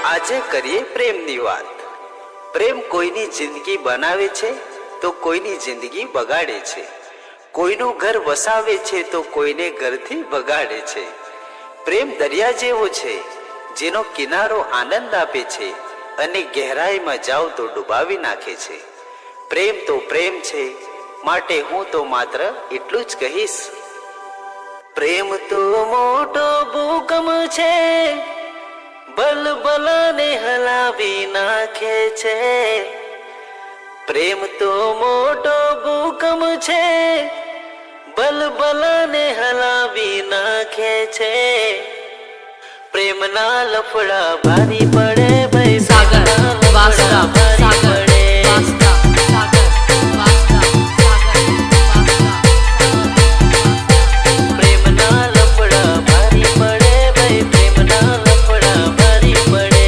આજે કરીએ પ્રેમની વાત। પ્રેમ કોઈની જિંદગી બનાવે છે તો કોઈની જિંદગી બગાડે છે, કોઈનું ઘર વસાવે છે તો કોઈને ઘરથી ભગાડે છે। પ્રેમ દરિયા જેવો છે જેનો કિનારો આનંદ આપે છે અને ગહેરાઈમાં જાવ તો ડૂબાવી નાખે છે। પ્રેમ તો પ્રેમ છે, માટે હું તો માત્ર એટલું જ કહીશ। પ્રેમ તો મોટો ભૂકંપ છે, બલબલાને હલાવી નાખે છે। પ્રેમ તો મોટો ભૂકંપ છે, બલબલાને હલાવી નાખે છે। પ્રેમના લફડા ભારી પડે ભાઈ, સાગર વાસ્તા સાગર વાસ્તા સાગર વાસ્તા સાગર પ્રેમના લફડા ભારી પડે ભાઈ, પ્રેમના લફડા ભારી પડે।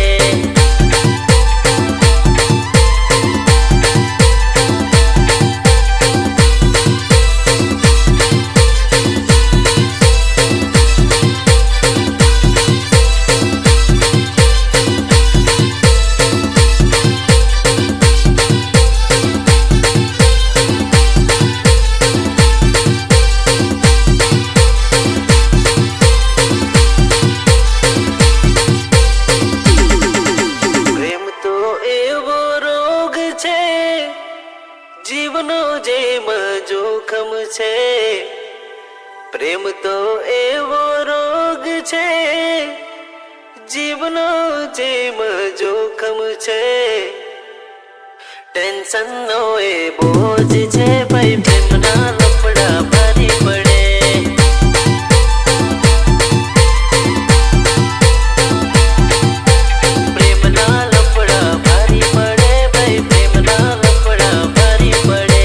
જીવનો જેમ જોખમ છે, પ્રેમ તો એવો રોગ છે, જીવનો જેમ જોખમ છે। ટેન્શનનો એ બોજ છે ભાઈ, પ્રેમના લફડા ભારી પડે। પ્રેમના લફડા ભારી પડે ભાઈ, પ્રેમના લફડા ભારી પડે।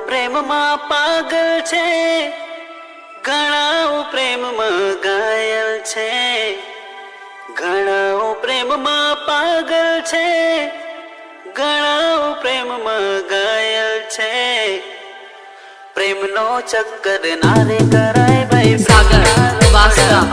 પ્રેમમાં પાગલ છે, ઘણા પ્રેમમાં ઘાયલ છે, ઘણા પ્રેમમાં પાગલ છે, ઘણા પ્રેમમાં ઘાયલ છે। પ્રેમનો ચક્કર નારે કરાય ભાઈ, સાગર વાસ્તા